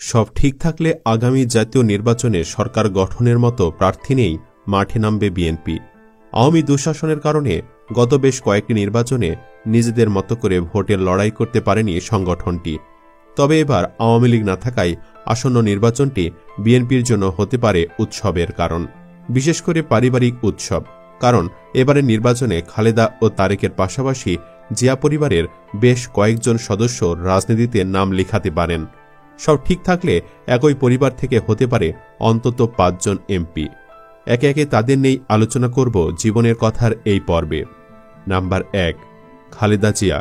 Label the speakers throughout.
Speaker 1: সব ঠিক থাকলে আগামী জাতীয় নির্বাচনে সরকার গঠনের মতো প্রার্থী নেই, মাঠে নামবে বিএনপি। আওয়ামী দুঃশাসনের কারণে গত বেশ কয়েকটি নির্বাচনে নিজেদের মতো করে ভোটের লড়াই করতে পারেনি সংগঠনটি। তবে এবার আওয়ামী লীগ না থাকায় আসন্ন নির্বাচনটি বিএনপির জন্য হতে পারে উৎসবের কারণ, বিশেষ করে পারিবারিক উৎসব। কারণ এবারের নির্বাচনে খালেদা ও তারেকের পাশাপাশি জিয়া পরিবারের বেশ কয়েকজন সদস্য রাজনীতিতে নাম লিখাতে পারেন। সব ঠিক থাকলে একই পরিবার থেকে হতে পারে অন্তত ৫ জন এমপি। একে একে তাদের নিয়েই আলোচনা করব জীবনের কথার এই পর্বে। নাম্বার ১, খালেদা জিয়া।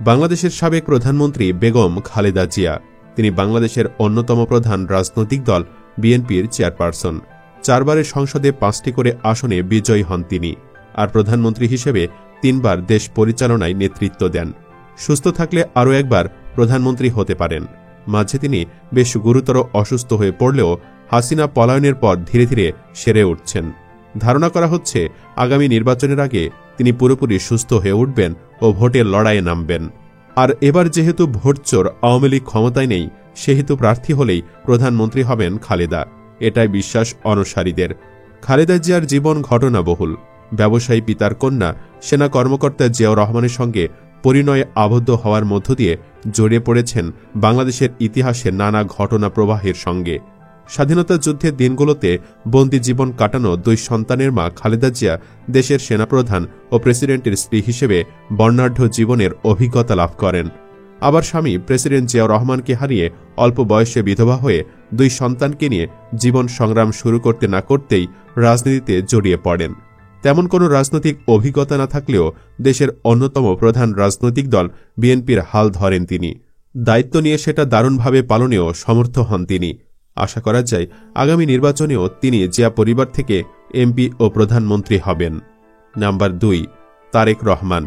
Speaker 1: বাংলাদেশের সাবেক প্রধানমন্ত্রী বেগম খালেদা জিয়া। তিনি বাংলাদেশের অন্যতম প্রধান রাজনৈতিক দল বিএনপির চেয়ারপারসন। 4 বারের সংসদে 5টি করে আসনে বিজয়ী হন তিনি। আর প্রধানমন্ত্রী হিসেবে 3 বার দেশ পরিচালনায় নেতৃত্ব দেন। সুস্থ থাকলে আরও একবার প্রধানমন্ত্রী হতে পারেন। মাঝে তিনি বেশ গুরুতর অসুস্থ হয়ে পড়লেও হাসিনা পলায়নের পর ধীরে ধীরে সেরে উঠছেন। ধারণা করা হচ্ছে আগামী নির্বাচনের আগে তিনি পুরোপুরি সুস্থ হয়ে উঠবেন ও ভোটের লড়াইয়ে নামবেন। আর এবার যেহেতু ভোটচোর আওয়ামী লীগ ক্ষমতায় নেই, সেহেতু প্রার্থী হলেই প্রধানমন্ত্রী হবেন খালেদা, এটাই বিশ্বাস অনুসারীদের। খালেদা জিয়ার জীবন ঘটনাবহুল। ব্যবসায়ী পিতার কন্যা সেনা কর্মকর্তা জিয়াউর রহমানের সঙ্গে পরিণয়ে আবদ্ধ হওয়ার মধ্য দিয়ে জড়িয়ে পড়েছেন বাংলাদেশের ইতিহাসে নানা ঘটনা প্রবাহের সঙ্গে। স্বাধীনতা যুদ্ধের দিনগুলোতে বন্দী জীবন কাটানো 2 সন্তানের মা খালেদা জিয়া দেশের সেনাপ্রধান ও প্রেসিডেন্টের স্ত্রী হিসেবে বর্ণাঢ্য জীবনের অভিজ্ঞতা লাভ করেন। আবার স্বামী প্রেসিডেন্ট জিয়াউর রহমানকে হারিয়ে অল্প বয়সে বিধবা হয়ে 2 সন্তানকে নিয়ে জীবন সংগ্রাম শুরু করতে না করতেই রাজনীতিতে জড়িয়ে পড়েন। তেমন কোনো রাজনৈতিক অভিজ্ঞতা না থাকলেও দেশের অন্যতম প্রধান রাজনৈতিক দল বিএনপির হাল ধরেন তিনি। দায়িত্ব নিয়ে সেটা দারুণভাবে পালনেও সমর্থ হন তিনি। আশা করা যায় আগামী নির্বাচনেও তিনি জিয়া পরিবার থেকে এমপি ও প্রধানমন্ত্রী হবেন। নাম্বার 2, তারেক রহমান।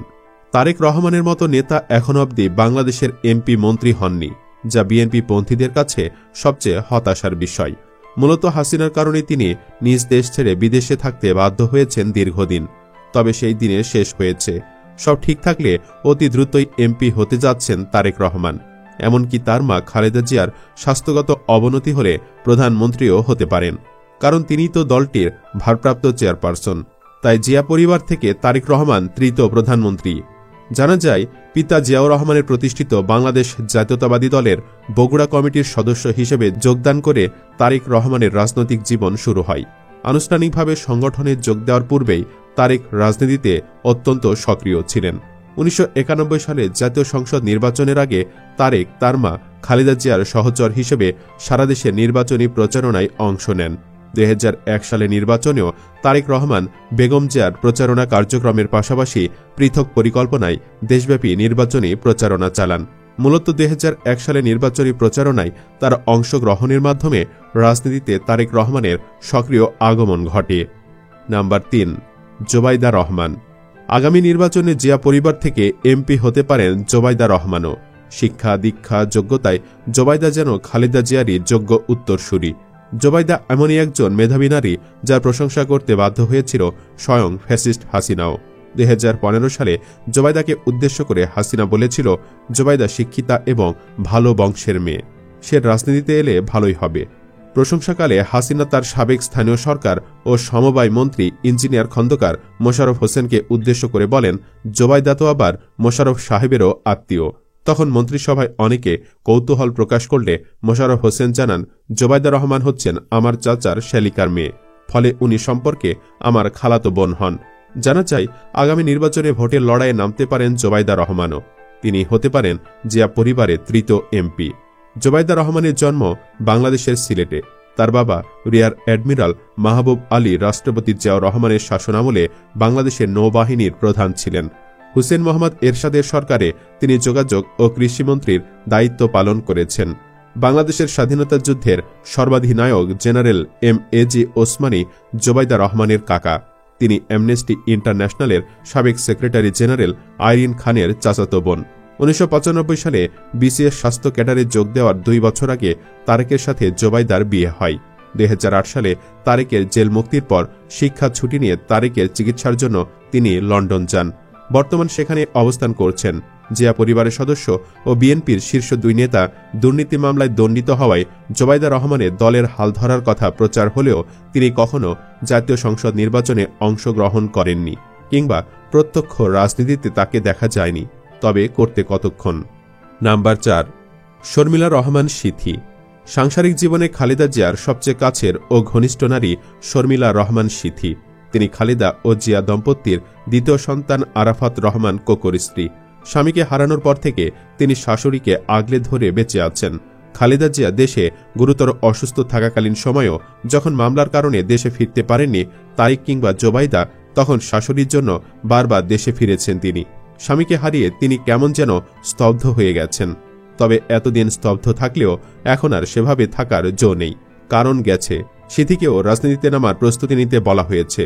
Speaker 1: তারেক রহমানের মতো নেতা এখনো অবধি বাংলাদেশের এমপি মন্ত্রী হননি, যা বিএনপি পন্থীদের কাছে সবচেয়ে হতাশার বিষয়। মূলত হাসিনার কারণে তিনি নিজ দেশ ছেড়ে বিদেশে থাকতে বাধ্য হয়েছেন দীর্ঘদিন। তবে সেই দিনে শেষ হয়েছে। সব ঠিক থাকলে অতি দ্রুতই এমপি হতে যাচ্ছেন তারেক রহমান। এমনকি তার মা খালেদা জিয়ার স্বাস্থ্যগত অবনতি হলে প্রধানমন্ত্রীও হতে পারেন, কারণ তিনি তো দলটির ভারপ্রাপ্ত চেয়ারপারসন। তাই জিয়া পরিবার থেকে তারেক রহমান তৃতীয় প্রধানমন্ত্রী। জানা যায় পিতা জিয়াউর রহমানের প্রতিষ্ঠিত বাংলাদেশ জাতীয়তাবাদী দলের বগুড়া কমিটির সদস্য হিসেবে যোগদান করে তারেক রহমানের রাজনৈতিক জীবন শুরু হয়। আনুষ্ঠানিকভাবে সংগঠনে যোগ দেওয়ার পূর্বেই তারেক রাজনীতিতে অত্যন্ত সক্রিয় ছিলেন। 1991 সালে জাতীয় সংসদ নির্বাচনের আগে তারেক তার মা খালেদা জিয়ার সহচর হিসেবে সারা দেশে নির্বাচনী প্রচারণায় অংশ নেন। 2001 সালে নির্বাচনেও তারেক রহমান বেগম জিয়ার প্রচারণা কার্যক্রমের পাশাপাশি পৃথক পরিকল্পনায় দেশব্যাপী নির্বাচনী প্রচারণা চালান। মূলত 2001 সালে নির্বাচনী প্রচারণায় তার অংশগ্রহণের মাধ্যমে রাজনীতিতে তারেক রহমানের সক্রিয় আগমন ঘটে। নাম্বার 3, জোবাইদা রহমান। আগামী নির্বাচনে জিয়া পরিবার থেকে এমপি হতে পারেন জোবাইদা রহমানও। শিক্ষা দীক্ষা যোগ্যতায় জোবাইদা যেন খালেদা জিয়ারই যোগ্য উত্তরসূরি। জোবাইদা এমনই একজন মেধাবী নারী যার প্রশংসা করতে বাধ্য হয়েছিল স্বয়ং ফ্যাসিস্ট হাসিনাও। 2015 সালে জোবাইদাকে উদ্দেশ্য করে হাসিনা বলেছিল, জোবাইদা শিক্ষিতা এবং ভালো বংশের মেয়ে, সে রাজনীতিতে এলে ভালোই হবে। প্রশংসাকালে হাসিনা তার সাবেক স্থানীয় সরকার ও সমবায় মন্ত্রী ইঞ্জিনিয়ার খন্দকার মোশাররফ হোসেনকে উদ্দেশ্য করে বলেন, জোবাইদা তো আবার মোশাররফ সাহেবেরও আত্মীয়। তখন মন্ত্রিসভায় অনেকে কৌতূহল প্রকাশ করলে মোশাররফ হোসেন জানান, জোবাইদা রহমান হচ্ছেন আমার চাচার শ্যালিকার মেয়ে, ফলে উনি সম্পর্কে আমার খালাতো বোন হন। জানা যায় আগামী নির্বাচনে ভোটের লড়াইয়ে নামতে পারেন জোবাইদা রহমানও। তিনি হতে পারেন জিয়া পরিবারের তৃতীয় এমপি। জোবাইদা রহমানের জন্ম বাংলাদেশের সিলেটে। তার বাবা রিয়ার অ্যাডমিরাল মাহবুব আলী রাষ্ট্রপতি জিয়াউর রহমানের শাসনামলে বাংলাদেশের নৌবাহিনীর প্রধান ছিলেন। হুসেন মোহাম্মদ এরশাদের সরকারে তিনি যোগাযোগ ও কৃষিমন্ত্রীর দায়িত্ব পালন করেছেন। বাংলাদেশের স্বাধীনতা যুদ্ধের সর্বাধিনায়ক জেনারেল এম.এ.জি. ওসমানী জোবাইদা রহমানের কাকা। তিনি অ্যামনেস্টি ইন্টারন্যাশনালের সাবেক সেক্রেটারি জেনারেল আইরিন খানের চাচাতো বোন। 1995 সালে বিসিএস স্বাস্থ্য ক্যাডারে যোগ দেওয়ার 2 বছর আগে তারেকের সাথে জোবাইদার বিয়ে হয়। 2008 সালে তারেকের জেল মুক্তির পর শিক্ষা ছুটি নিয়ে তারেকের চিকিৎসার জন্য তিনি লন্ডন যান। বর্তমান সেখানে অবস্থান করছেন। জিয়া পরিবারের সদস্য ও বিএনপির শীর্ষ 2 নেতা দুর্নীতি মামলায় দণ্ডিত হওয়ায় জোবাইদা রহমানের দলের হাল ধরার কথা প্রচার হলেও তিনি কখনো জাতীয় সংসদ নির্বাচনে অংশগ্রহণ করেননি কিংবা প্রত্যক্ষ রাজনীতিতে তাকে দেখা যায়নি, তবে করতে কতক্ষণ। নাম্বার 4, শর্মিলা রহমান সিথি। সাংসারিক জীবনে খালেদা জিয়ার সবচেয়ে কাছের ও ঘনিষ্ঠ নারী শর্মিলা রহমান সিথি। তিনি খালেদা ও জিয়া দম্পতির দ্বিতীয় সন্তান আরাফাত রহমান কোকোর স্ত্রী। স্বামীকে হারানোর পর থেকে তিনি শাশুড়িকে আগলে ধরে বেঁচে আছেন। খালেদা জিয়া দেশে গুরুতর অসুস্থ থাকাকালীন সময়েও যখন মামলার কারণে দেশে ফিরতে পারেননি তারিক কিংবা জোবাইদা, তখন শাশুড়ির জন্য বারবার দেশে ফিরেছেন তিনি। স্বামীকে হারিয়ে তিনি কেমন যেন স্তব্ধ হয়ে গেছেন। তবে এতদিন স্তব্ধ থাকলেও এখন আর সেভাবে থাকার জো নেই, কারণ গেছে। সিথিকেও রাজনীতিতে নামার প্রস্তুতি নিতে বলা হয়েছে।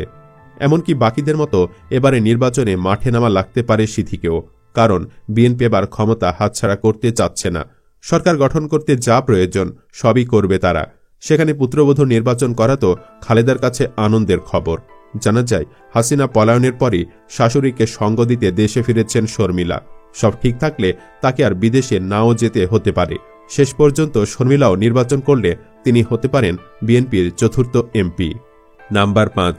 Speaker 1: এমনকি বাকিদের মতো এবারে নির্বাচনে মাঠে নামা লাগতে পারে সিথিকেও, কারণ বিএনপি এবার ক্ষমতা হাতছাড়া করতে চাচ্ছে না। সরকার গঠন করতে যা প্রয়োজন সবই করবে তারা। সেখানে পুত্রবধূ নির্বাচন করা তো খালেদার কাছে আনন্দের খবর। জানা যায়, হাসিনা পলায়নের পরই শাশুড়িকে সঙ্গ দিতে দেশে ফিরেছেন শর্মিলা। সব ঠিক থাকলে তাকে আর বিদেশে নাও যেতে হতে পারে। শেষ পর্যন্ত শর্মিলাও নির্বাচন করলে তিনি হতে পারেন বিএনপির 4র্থ এমপি। নাম্বার 5,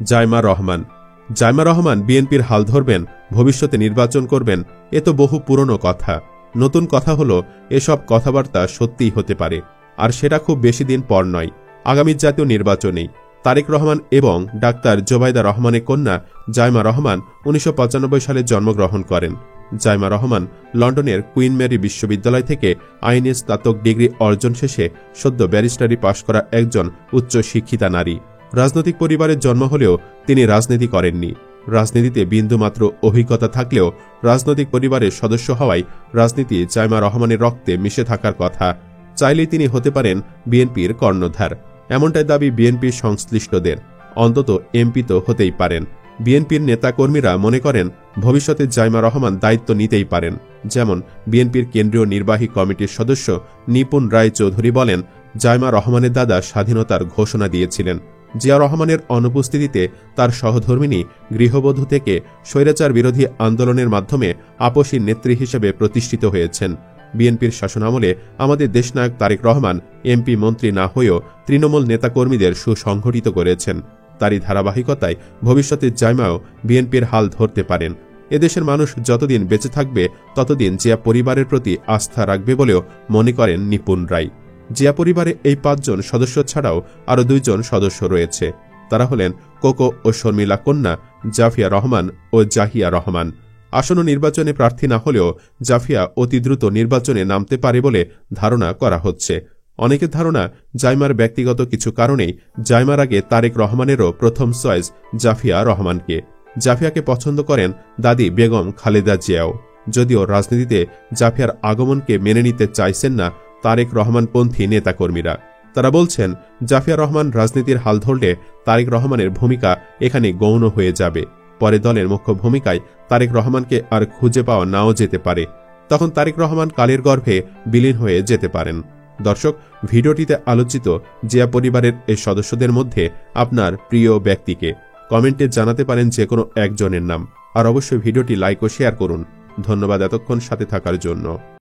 Speaker 1: জাইমা রহমান। জাইমা রহমান বিএনপির হাল ধরবেন, ভবিষ্যতে নির্বাচন করবেন, এ তো বহু পুরনো কথা। নতুন কথা হলো এসব কথাবার্তা সত্যিই হতে পারে, আর সেটা খুব বেশি দিন পর নয়। আগামী জাতীয় নির্বাচনেই তারেক রহমান এবং ডাক্তার জোবাইদা রহমানের কন্যা জাইমা রহমান 1995 সালে জন্মগ্রহণ করেন। জাইমা রহমান লন্ডনের কুইন মেরি বিশ্ববিদ্যালয় থেকে আইনে স্নাতক ডিগ্রি অর্জন শেষে সদ্য ব্যারিস্টারি পাশ করা একজন উচ্চ শিক্ষিতা নারী। রাজনৈতিক পরিবারের জন্ম হলেও তিনি রাজনীতি করেননি। রাজনীতিতে বিন্দুমাত্র অভিজ্ঞতা থাকলেও রাজনৈতিক পরিবারের সদস্য হওয়ায় রাজনীতি জাইমা রহমানের রক্তে মিশে থাকার কথা। চাইলেই তিনি হতে পারেন বিএনপির কর্ণধার, এমনটাই দাবি বিএনপির সংশ্লিষ্টদের। অন্তত এমপি তো হতেই পারেন। বিএনপির নেতাকর্মীরা মনে করেন ভবিষ্যতে জাইমা রহমান দায়িত্ব নিতেই পারেন। যেমন বিএনপির কেন্দ্রীয় নির্বাহী কমিটির সদস্য নিপুণ রায় চৌধুরী বলেন, জাইমা রহমানের দাদা স্বাধীনতার ঘোষণা দিয়েছিলেন। জিয়া রহমানের অনুপস্থিতিতে তার সহধর্মিণী গৃহবধূ থেকে স্বৈরাচার বিরোধী আন্দোলনের মাধ্যমে আপসী নেত্রী হিসেবে প্রতিষ্ঠিত হয়েছেন। বিএনপির শাসনামলে আমাদের দেশনায়ক তারেক রহমান এমপি মন্ত্রী না হয়েও তৃণমূল নেতাকর্মীদের সুসংগঠিত করেছেন। তারই ধারাবাহিকতায় ভবিষ্যতে জাইমাও বিএনপির হাল ধরতে পারেন। এদেশের মানুষ যতদিন বেঁচে থাকবে ততদিন জিয়া পরিবারের প্রতি আস্থা রাখবে বলেও মনে করেন নিপুণ রায়। জিয়া পরিবারে এই 5 জন সদস্য ছাড়াও আরও 2 জন সদস্য রয়েছে। তারা হলেন কোকো ও শর্মিলা কন্যা জাফিয়া রহমান ও জাহিয়া রহমান। আসন্ন নির্বাচনে প্রার্থী না হলেও জাফিয়া অতি দ্রুত নির্বাচনে নামতে পারে বলে ধারণা করা হচ্ছে। অনেকের ধারণা জাইমার ব্যক্তিগত কিছু কারণেই জাইমার আগে তারেক রহমানেরও প্রথম চয়েস জাফিয়া রহমানকে। জাফিয়াকে পছন্দ করেন দাদি বেগম খালেদা জিয়াও, যদিও রাজনীতিতে জাফিয়ার আগমনকে মেনে নিতে চাইছেন না তারেক রহমানপন্থী নেতাকর্মীরা। তারা বলছেন, জাফিয়া রহমান রাজনীতির হাল ধরলে তারেক রহমানের ভূমিকা এখানে গৌণ হয়ে যাবে। পরে দলের মুখ্য ভূমিকায় তারেক রহমানকে আর খুঁজে পাওয়া নাও যেতে পারে। তখন তারেক রহমান কালের গর্ভে বিলীন হয়ে যেতে পারেন। দর্শক, ভিডিওটিতে আলোচিত জিয়া পরিবারের এই সদস্যদের মধ্যে আপনার প্রিয় ব্যক্তিকে কমেন্টে জানাতে পারেন যে কোনো একজনের নাম। আর অবশ্যই ভিডিওটি লাইক ও শেয়ার করুন। ধন্যবাদ এতক্ষণ সাথে থাকার জন্য।